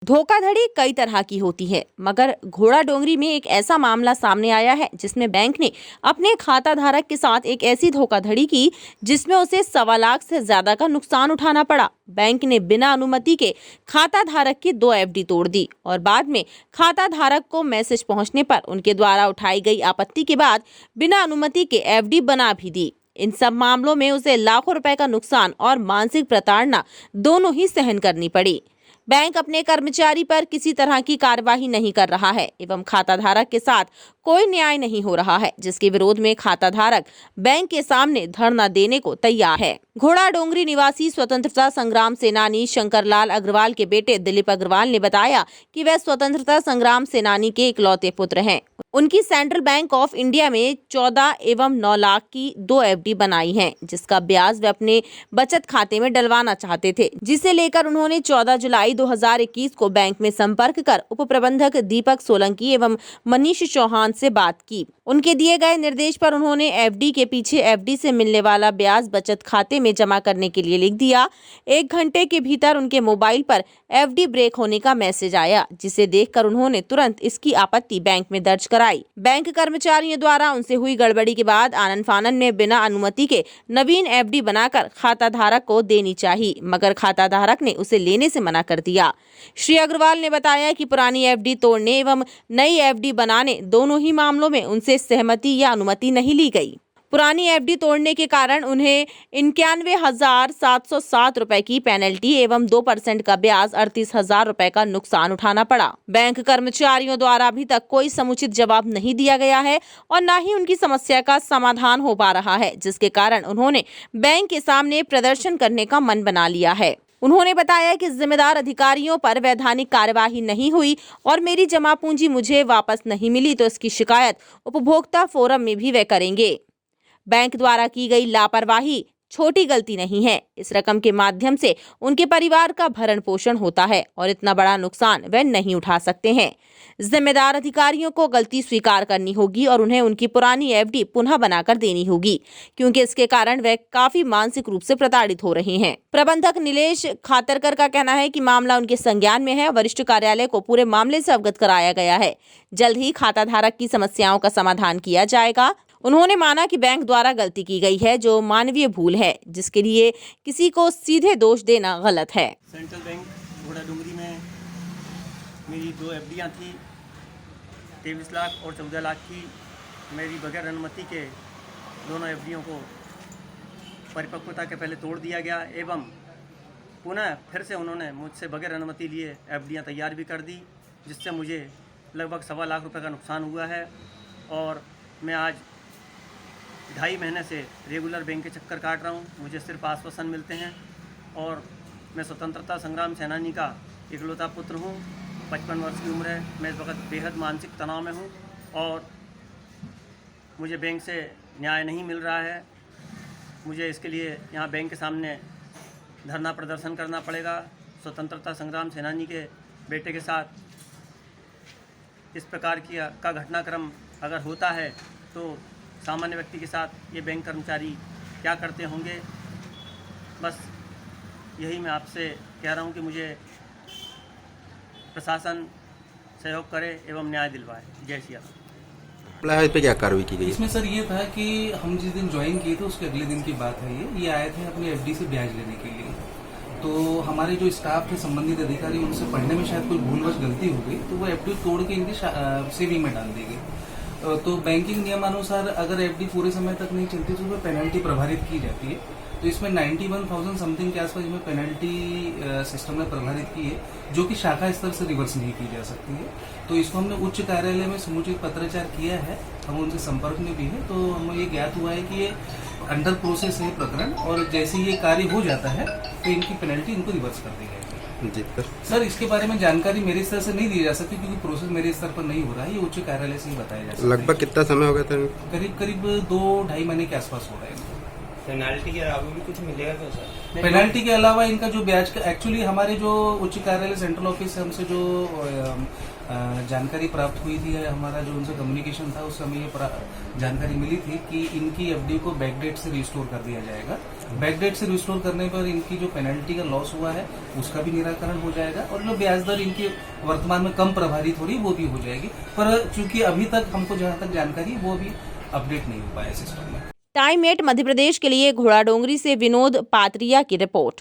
धोखाधड़ी कई तरह की होती है, मगर घोड़ा डोंगरी में एक ऐसा मामला सामने आया है जिसमें बैंक ने अपने खाता धारक के साथ एक ऐसी धोखाधड़ी की जिसमें उसे 1.25 लाख से ज्यादा का नुकसान उठाना पड़ा। बैंक ने बिना अनुमति के खाता धारक की 2 एफडी तोड़ दी और बाद में खाता धारक को मैसेज पहुंचने पर उनके द्वारा उठाई गई आपत्ति के बाद बिना अनुमति के एफडी बना भी दी। इन सब मामलों में उसे लाखों रुपए का नुकसान और मानसिक प्रताड़ना दोनों ही सहन करनी पड़ी। बैंक अपने कर्मचारी पर किसी तरह की कार्यवाही नहीं कर रहा है एवं खाता धारक के साथ कोई न्याय नहीं हो रहा है, जिसके विरोध में खाता धारक बैंक के सामने धरना देने को तैयार है। घोड़ा डोंगरी निवासी स्वतंत्रता संग्राम सेनानी शंकरलाल अग्रवाल के बेटे दिलीप अग्रवाल ने बताया कि वह स्वतंत्रता संग्राम सेनानी के इकलौते पुत्र हैं। उनकी सेंट्रल बैंक ऑफ इंडिया में 14 एवं 9 लाख की 2 एफडी बनाई हैं, जिसका ब्याज वे अपने बचत खाते में डलवाना चाहते थे, जिसे लेकर उन्होंने 14 जुलाई 2021 को बैंक में संपर्क कर उप प्रबंधक दीपक सोलंकी एवं मनीष चौहान से बात की। उनके दिए गए निर्देश पर उन्होंने एफडी के पीछे एफडी से मिलने वाला ब्याज बचत खाते में जमा करने के लिए लिख दिया। 1 घंटे के भीतर उनके मोबाइल पर एफडी ब्रेक होने का मैसेज आया, जिसे देखकर उन्होंने तुरंत इसकी आपत्ति बैंक में दर्ज कराई। बैंक कर्मचारियों द्वारा उनसे हुई गड़बड़ी के बाद आनन फानन में बिना अनुमति के नवीन एफडी बनाकर खाता धारक को देनी चाहिए, मगर खाता धारक ने उसे लेने से मना कर दिया। श्री अग्रवाल ने बताया कि पुरानी एफडी तोड़ने एवं नई एफडी बनाने दोनों ही मामलों में उनसे सहमति या अनुमति नहीं ली गई। पुरानी एफडी तोड़ने के कारण उन्हें 91,707 रुपए की पेनल्टी एवं 2% का ब्याज 38,000 रुपए का नुकसान उठाना पड़ा। बैंक कर्मचारियों द्वारा अभी तक कोई समुचित जवाब नहीं दिया गया है और न ही उनकी समस्या का समाधान हो पा रहा है, जिसके कारण उन्होंने बैंक के सामने प्रदर्शन करने का मन बना लिया है। उन्होंने बताया कि जिम्मेदार अधिकारियों पर वैधानिक कार्यवाही नहीं हुई और मेरी जमा पूंजी मुझे वापस नहीं मिली तो इसकी शिकायत उपभोक्ता फोरम में भी वे करेंगे। बैंक द्वारा की गई लापरवाही छोटी गलती नहीं है। इस रकम के माध्यम से उनके परिवार का भरण पोषण होता है और इतना बड़ा नुकसान वे नहीं उठा सकते हैं। जिम्मेदार अधिकारियों को गलती स्वीकार करनी होगी और उन्हें उनकी पुरानी एफडी पुनः बनाकर देनी होगी, क्योंकि इसके कारण वे काफी मानसिक रूप से प्रताड़ित हो रहे हैं। प्रबंधक नीलेश खातरकर का कहना है कि मामला उनके संज्ञान में है। वरिष्ठ कार्यालय को पूरे मामले से अवगत कराया गया है। जल्द ही खाता धारक की समस्याओं का समाधान किया जाएगा। उन्होंने माना कि बैंक द्वारा गलती की गई है, जो मानवीय भूल है, जिसके लिए किसी को सीधे दोष देना गलत है। सेंट्रल बैंक घोड़ा डोंगरी में मेरी 2 एफडियाँ थी, 23 लाख और 14 लाख की। मेरी बगैर अनुमति के दोनों एफडियों को परिपक्वता के पहले तोड़ दिया गया एवं पुनः फिर से उन्होंने मुझसे बगैर अनुमति लिए एफडियाँ तैयार भी कर दी, जिससे मुझे लगभग 1.25 लाख रुपए का नुकसान हुआ है। और मैं आज 2.5 महीने से रेगुलर बैंक के चक्कर काट रहा हूँ। मुझे सिर्फ आश्वासन मिलते हैं और मैं स्वतंत्रता संग्राम सेनानी का इकलौता पुत्र हूँ। 55 वर्ष की उम्र है। मैं इस वक्त बेहद मानसिक तनाव में हूँ और मुझे बैंक से न्याय नहीं मिल रहा है। मुझे इसके लिए यहाँ बैंक के सामने धरना प्रदर्शन करना पड़ेगा। स्वतंत्रता संग्राम सेनानी के बेटे के साथ इस प्रकार का घटनाक्रम अगर होता है तो सामान्य व्यक्ति के साथ ये बैंक कर्मचारी क्या करते होंगे। बस यही मैं आपसे कह रहा हूँ कि मुझे प्रशासन सहयोग करे एवं न्याय दिलवाए। जय श्री राम। इस पे क्या कार्रवाई की गई? इसमें सर ये था कि हम जिस दिन ज्वाइन किए थे उसके अगले दिन की बात है। ये आए थे अपने एफडी से ब्याज लेने के लिए। तो हमारे जो स्टाफ थे, संबंधित अधिकारी, उनसे पढ़ने में शायद कोई भूलवश गलती हो गई, तो वो एफडी तोड़ के इनकी सेविंग में डाल दी गई। तो बैंकिंग नियमानुसार अगर एफडी पूरे समय तक नहीं चलती तो उसमें पेनल्टी प्रभावित की जाती है। तो इसमें 91,000 समथिंग के आसपास इसमें पेनल्टी सिस्टम ने प्रभावित की है, जो कि शाखा स्तर से रिवर्स नहीं की जा सकती है। तो इसको हमने उच्च कार्यालय में समुचित पत्राचार किया है, हम उनसे संपर्क में भी है। तो हमें ये ज्ञात हुआ है कि ये अंडर प्रोसेस है प्रकरण, और जैसे ये कार्य हो जाता है तो इनकी पेनल्टी इनको रिवर्स कर दी जाएगी। जी सर, इसके बारे में जानकारी मेरे स्तर से नहीं दी जा सकती, क्योंकि प्रोसेस मेरे स्तर पर नहीं हो रहा है। ये उच्च कार्यालय से ही बताया जा सकता है। लगभग कितना समय हो गया था? करीब 2-2.5 महीने के आसपास हो रहा है। पेनाल्टी के अलावा भी कुछ मिलेगा तो सर? पेनल्टी के अलावा इनका जो ब्याज का एक्चुअली हमारे जो उच्च कार्यालय सेंट्रल ऑफिस से हमसे जो जानकारी प्राप्त हुई थी, हमारा जो उनसे कम्युनिकेशन था, उस समय ये जानकारी मिली थी कि इनकी एफडी को बैकडेट से रिस्टोर कर दिया जाएगा। बैकडेट से रिस्टोर करने पर इनकी जो पेनल्टी का लॉस हुआ है उसका भी निराकरण हो जाएगा और जो ब्याज दर इनकी वर्तमान में कम प्रभावित हो रही वो भी हो जाएगी। पर चूंकि अभी तक हमको जहां तक जानकारी वो भी अपडेट नहीं हो पाया सिस्टम में। टाइम 8 मध्य प्रदेश के लिए घोड़ाडोंगरी से विनोद पात्रिया की रिपोर्ट।